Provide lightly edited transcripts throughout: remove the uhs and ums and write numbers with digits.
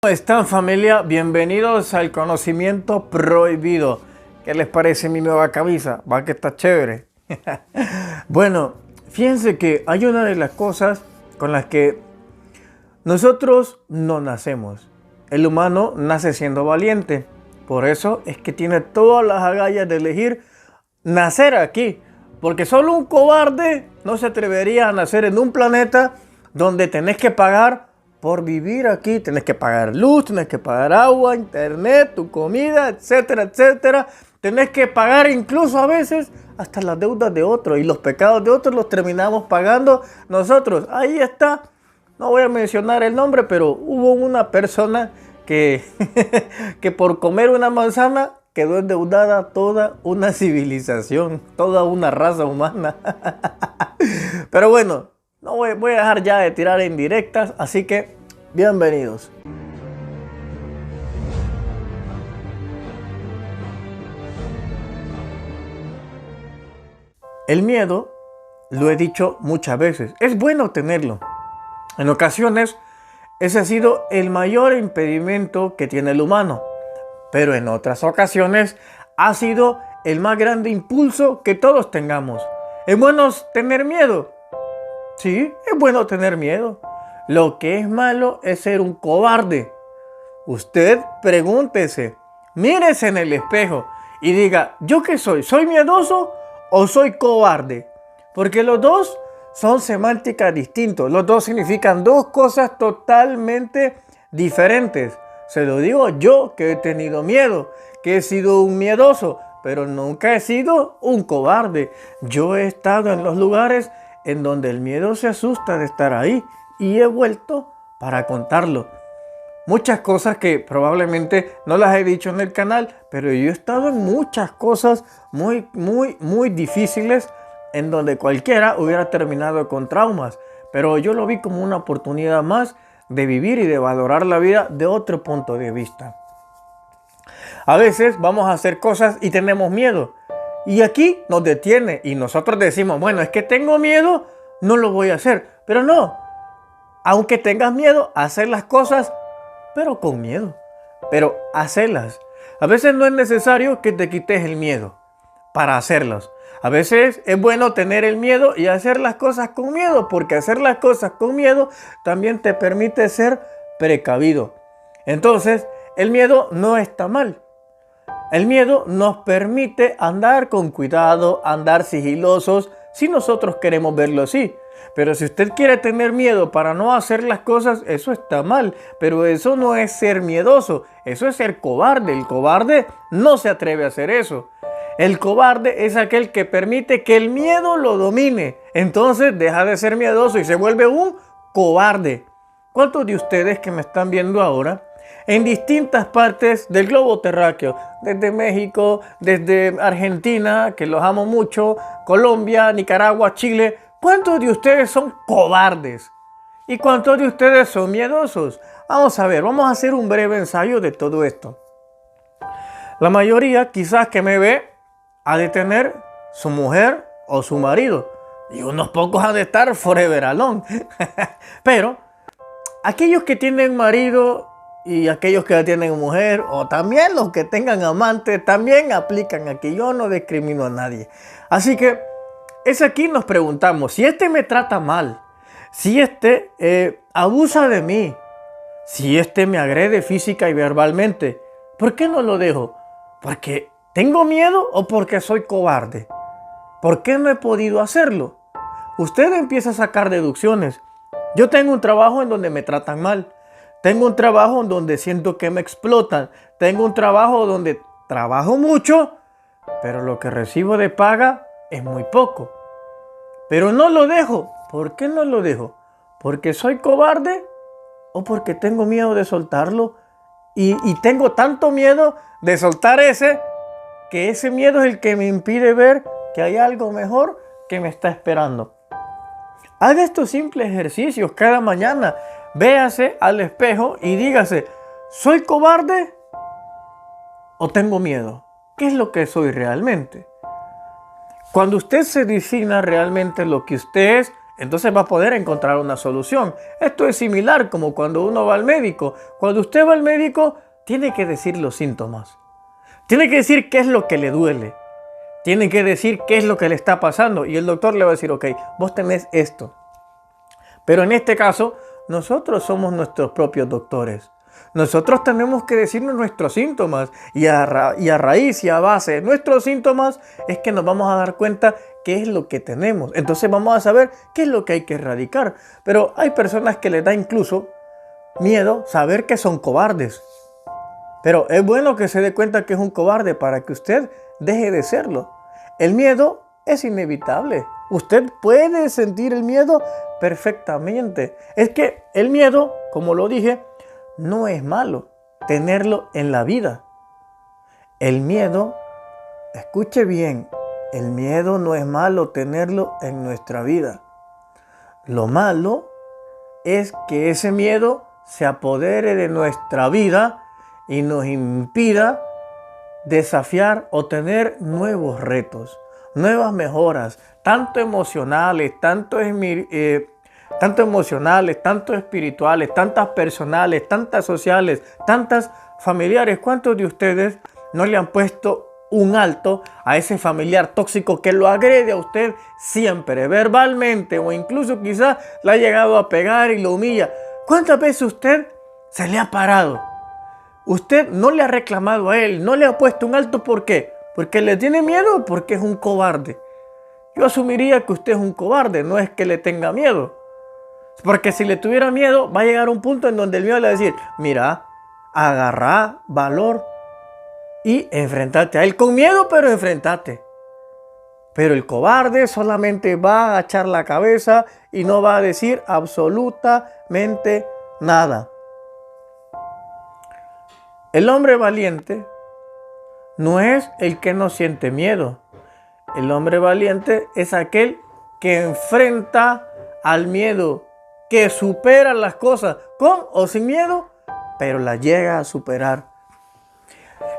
¿Cómo están, familia? Bienvenidos al conocimiento prohibido. ¿Qué les parece mi nueva camisa? Va que está chévere. Bueno, fíjense que hay una de las cosas con las que nosotros no nacemos. El humano nace siendo valiente. Por eso es que tiene todas las agallas de elegir nacer aquí. Porque solo un cobarde no se atrevería a nacer en un planeta donde tenés que pagar por vivir aquí. Tenés que pagar luz, tenés que pagar agua, internet, tu comida, etcétera, etcétera. Tenés que pagar incluso a veces hasta las deudas de otros. Y los pecados de otros los terminamos pagando nosotros. Ahí está. No voy a mencionar el nombre, pero hubo una persona que, que por comer una manzana quedó endeudada toda una civilización, toda una raza humana. Pero bueno, no voy a dejar ya de tirar indirectas, así que bienvenidos. El miedo, lo he dicho muchas veces, es bueno tenerlo. En ocasiones, ese ha sido el mayor impedimento que tiene el humano. Pero en otras ocasiones ha sido el más grande impulso que todos tengamos. ¿Es bueno tener miedo? Sí, es bueno tener miedo. Lo que es malo es ser un cobarde. Usted pregúntese, mírese en el espejo y diga, ¿yo qué soy? ¿Soy miedoso o soy cobarde? Porque los dos son semánticas distintas. Los dos significan dos cosas totalmente diferentes. Se lo digo yo, que he tenido miedo, que he sido un miedoso, pero nunca he sido un cobarde. Yo he estado en los lugares en donde el miedo se asusta de estar ahí y he vuelto para contarlo. Muchas cosas que probablemente no las he dicho en el canal, pero yo he estado en muchas cosas muy difíciles en donde cualquiera hubiera terminado con traumas. Pero yo lo vi como una oportunidad más de vivir y de valorar la vida de otro punto de vista. A veces vamos a hacer cosas y tenemos miedo. Y aquí nos detiene y nosotros decimos, bueno, es que tengo miedo, no lo voy a hacer. Pero no, aunque tengas miedo, hacer las cosas, pero con miedo. Pero hacerlas. A veces no es necesario que te quites el miedo para hacerlas. A veces es bueno tener el miedo y hacer las cosas con miedo, porque hacer las cosas con miedo también te permite ser precavido. Entonces, el miedo no está mal. El miedo nos permite andar con cuidado, andar sigilosos, si nosotros queremos verlo así. Pero si usted quiere tener miedo para no hacer las cosas, eso está mal. Pero eso no es ser miedoso, eso es ser cobarde. El cobarde no se atreve a hacer eso. El cobarde es aquel que permite que el miedo lo domine. Entonces deja de ser miedoso y se vuelve un cobarde. ¿Cuántos de ustedes que me están viendo ahora, en distintas partes del globo terráqueo, desde México, desde Argentina, que los amo mucho, Colombia, Nicaragua, Chile, cuántos de ustedes son cobardes? ¿Y cuántos de ustedes son miedosos? Vamos a ver, vamos a hacer un breve ensayo de todo esto. La mayoría quizás que me ve ha de tener su mujer o su marido. Y unos pocos han de estar forever alone. Pero aquellos que tienen marido y aquellos que tienen mujer, o también los que tengan amante, también aplican aquí. Yo no discrimino a nadie. Así que es aquí nos preguntamos, si este me trata mal, si este abusa de mí, si este me agrede física y verbalmente, ¿por qué no lo dejo? ¿Porque tengo miedo o porque soy cobarde? ¿Por qué no he podido hacerlo? Usted empieza a sacar deducciones. Yo tengo un trabajo en donde me tratan mal. Tengo un trabajo en donde siento que me explotan. Tengo un trabajo donde trabajo mucho, pero lo que recibo de paga es muy poco. Pero no lo dejo. ¿Por qué no lo dejo? ¿Porque soy cobarde o porque tengo miedo de soltarlo? Y tengo tanto miedo de soltar que ese miedo es el que me impide ver que hay algo mejor que me está esperando. Haga estos simples ejercicios cada mañana. Véase al espejo y dígase, ¿soy cobarde o tengo miedo? ¿Qué es lo que soy realmente? Cuando usted se defina realmente lo que usted es entonces va a poder encontrar una solución. Esto es similar como cuando uno va al médico. Cuando usted va al médico, tiene que decir los síntomas. Tiene que decir qué es lo que le duele. Tiene que decir qué es lo que le está pasando. Y el doctor le va a decir, ok, vos tenés esto. Pero en este caso, nosotros somos nuestros propios doctores. Nosotros tenemos que decirnos nuestros síntomas y a raíz y a base de nuestros síntomas es que nos vamos a dar cuenta qué es lo que tenemos. Entonces vamos a saber qué es lo que hay que erradicar. Pero hay personas que les da incluso miedo saber que son cobardes. Pero es bueno que se dé cuenta que es un cobarde para que usted deje de serlo. El miedo es inevitable. Usted puede sentir el miedo perfectamente. Es que el miedo, como lo dije, no es malo tenerlo en la vida. El miedo, escuche bien, el miedo no es malo tenerlo en nuestra vida. Lo malo es que ese miedo se apodere de nuestra vida y nos impida desafiar o tener nuevos retos, nuevas mejoras, tanto emocionales, tanto espirituales, tantas personales, tantas sociales, tantas familiares. ¿Cuántos de ustedes no le han puesto un alto a ese familiar tóxico que lo agrede a usted siempre, verbalmente, o incluso quizás le ha llegado a pegar y lo humilla? ¿Cuántas veces usted se le ha parado? Usted no le ha reclamado a él, no le ha puesto un alto. ¿Por qué? ¿Porque le tiene miedo o porque es un cobarde? Yo asumiría que usted es un cobarde, no es que le tenga miedo. Porque si le tuviera miedo, va a llegar un punto en donde el miedo le va a decir, mira, agarrá valor y enfrentate a él con miedo, pero enfrentate. Pero el cobarde solamente va a agachar la cabeza y no va a decir absolutamente nada. El hombre valiente no es el que no siente miedo. El hombre valiente es aquel que enfrenta al miedo, que supera las cosas con o sin miedo, pero las llega a superar.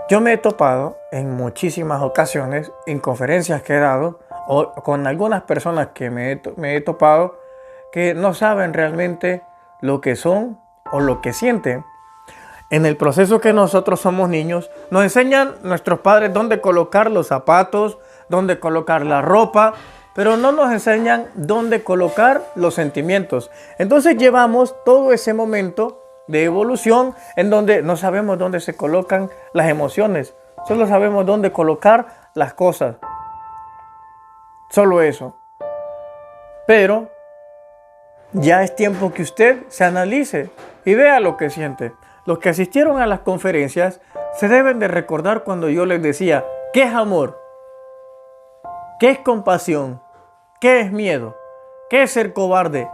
Yo me he topado en muchísimas ocasiones, en conferencias que he dado, o con algunas personas que me he topado, que no saben realmente lo que son o lo que sienten. En el proceso que nosotros somos niños, nos enseñan nuestros padres dónde colocar los zapatos, dónde colocar la ropa, pero no nos enseñan dónde colocar los sentimientos. Entonces llevamos todo ese momento de evolución en donde no sabemos dónde se colocan las emociones, solo sabemos dónde colocar las cosas. Solo eso. Pero ya es tiempo que usted se analice y vea lo que siente. Los que asistieron a las conferencias se deben de recordar cuando yo les decía, ¿qué es amor? ¿Qué es compasión? ¿Qué es miedo? ¿Qué es ser cobarde?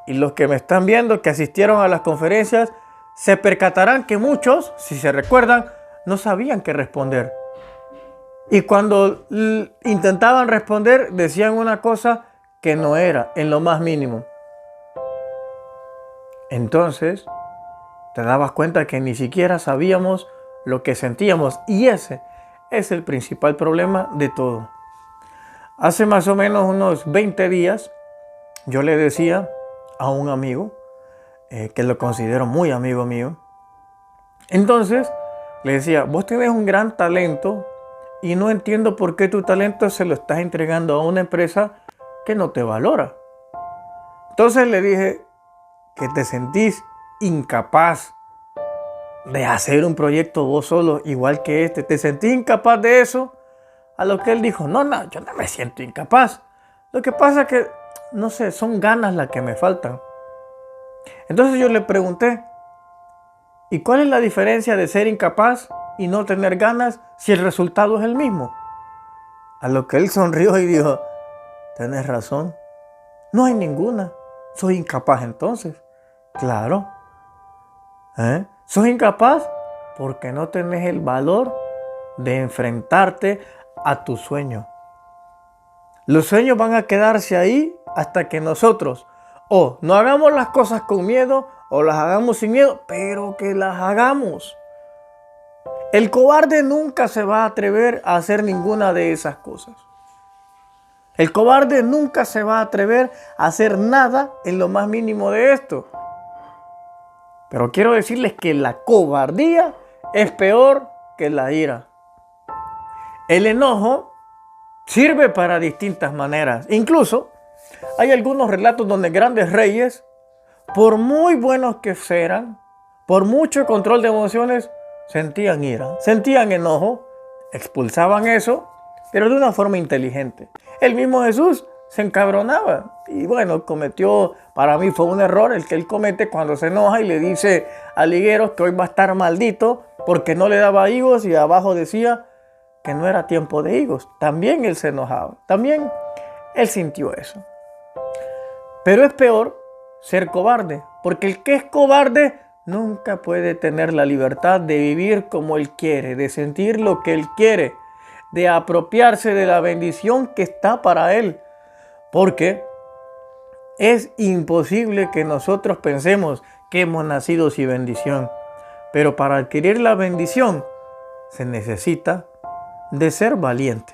Y los que me están viendo, que asistieron a las conferencias, se percatarán que muchos, si se recuerdan, no sabían qué responder. Y cuando intentaban responder, decían una cosa que no era, en lo más mínimo. Entonces, te dabas cuenta que ni siquiera sabíamos lo que sentíamos. Y ese es el principal problema de todo. Hace más o menos unos 20 días, yo le decía a un amigo, que lo considero muy amigo mío. Entonces, le decía, vos tenés un gran talento y no entiendo por qué tu talento se lo estás entregando a una empresa que no te valora. Entonces le dije que te sentís incapaz de hacer un proyecto vos solo igual que este. ¿Te sentís incapaz de eso? A lo que él dijo, no, yo no me siento incapaz. Lo que pasa es que, no sé, son ganas las que me faltan. Entonces yo le pregunté, ¿y cuál es la diferencia de ser incapaz y no tener ganas si el resultado es el mismo? A lo que él sonrió y dijo, tenés razón, no hay ninguna. Soy incapaz entonces. Claro. ¿Sos incapaz? Porque no tenés el valor de enfrentarte a tu sueño. Los sueños van a quedarse ahí hasta que nosotros o no hagamos las cosas con miedo o las hagamos sin miedo, pero que las hagamos. El cobarde nunca se va a atrever a hacer ninguna de esas cosas. El cobarde nunca se va a atrever a hacer nada en lo más mínimo de esto. Pero quiero decirles que la cobardía es peor que la ira. El enojo sirve para distintas maneras. Incluso hay algunos relatos donde grandes reyes, por muy buenos que fueran, por mucho control de emociones, sentían ira, sentían enojo, expulsaban eso, pero de una forma inteligente. El mismo Jesús se encabronaba y bueno, para mí fue un error el que él comete cuando se enoja y le dice al higuero que hoy va a estar maldito porque no le daba higos y abajo decía que no era tiempo de higos. También él se enojaba, también él sintió eso. Pero es peor ser cobarde, porque el que es cobarde nunca puede tener la libertad de vivir como él quiere, de sentir lo que él quiere, de apropiarse de la bendición que está para él. Porque es imposible que nosotros pensemos que hemos nacido sin bendición. Pero para adquirir la bendición se necesita de ser valiente.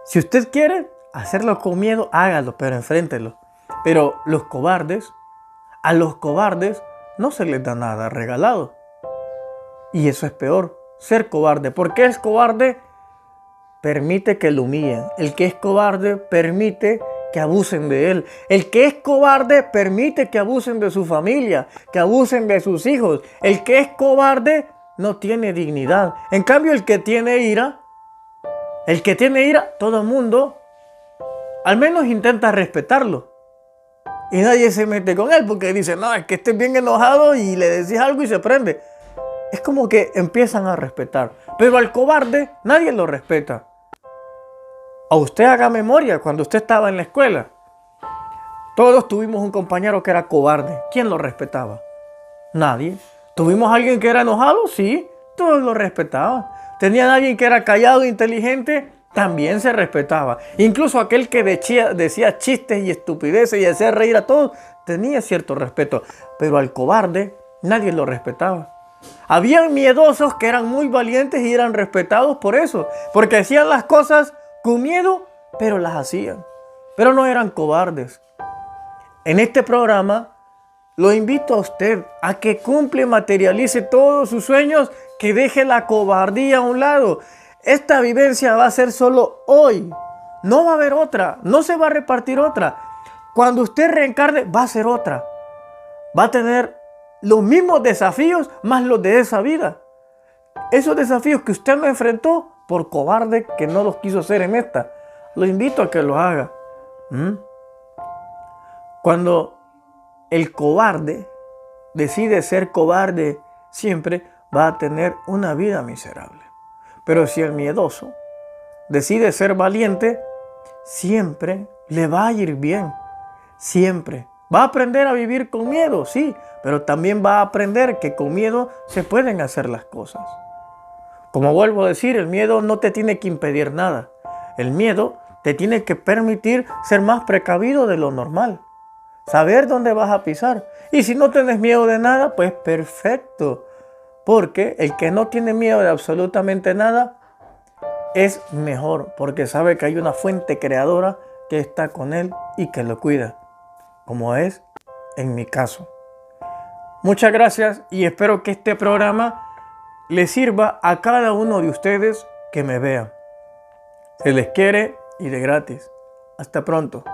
Si usted quiere hacerlo con miedo, hágalo, pero enfréntelo. Pero a los cobardes no se les da nada regalado. Y eso es peor, ser cobarde. ¿Por qué es cobarde? Permite que lo humillen. El que es cobarde permite que abusen de él. El que es cobarde permite que abusen de su familia, que abusen de sus hijos. El que es cobarde no tiene dignidad. En cambio, el que tiene ira, todo el mundo al menos intenta respetarlo. Y nadie se mete con él porque dice, no, es que esté bien enojado y le decís algo y se prende. Es como que empiezan a respetar. Pero al cobarde nadie lo respeta. A usted haga memoria cuando usted estaba en la escuela. Todos tuvimos un compañero que era cobarde. ¿Quién lo respetaba? Nadie. ¿Tuvimos a alguien que era enojado? Sí, todos lo respetaban. ¿Tenían a alguien que era callado e inteligente? También se respetaba. Incluso aquel que decía chistes y estupideces y hacía reír a todos, tenía cierto respeto. Pero al cobarde nadie lo respetaba. Habían miedosos que eran muy valientes y eran respetados por eso. Porque hacían las cosas con miedo, pero las hacían. Pero no eran cobardes. En este programa lo invito a usted a que cumple y materialice todos sus sueños, que deje la cobardía a un lado. Esta vivencia va a ser solo hoy. No va a haber otra. No se va a repartir otra. Cuando usted reencarne, va a ser otra. Va a tener los mismos desafíos más los de esa vida. Esos desafíos que usted no enfrentó por cobarde que no los quiso hacer en esta. Lo invito a que lo haga. Cuando el cobarde decide ser cobarde, siempre va a tener una vida miserable. Pero si el miedoso decide ser valiente, siempre le va a ir bien. Siempre. Va a aprender a vivir con miedo, sí, pero también va a aprender que con miedo se pueden hacer las cosas. Como vuelvo a decir, el miedo no te tiene que impedir nada. El miedo te tiene que permitir ser más precavido de lo normal. Saber dónde vas a pisar. Y si no tienes miedo de nada, pues perfecto. Porque el que no tiene miedo de absolutamente nada es mejor. Porque sabe que hay una fuente creadora que está con él y que lo cuida. Como es en mi caso. Muchas gracias y espero que este programa le sirva a cada uno de ustedes que me vean. Se les quiere y de gratis. Hasta pronto.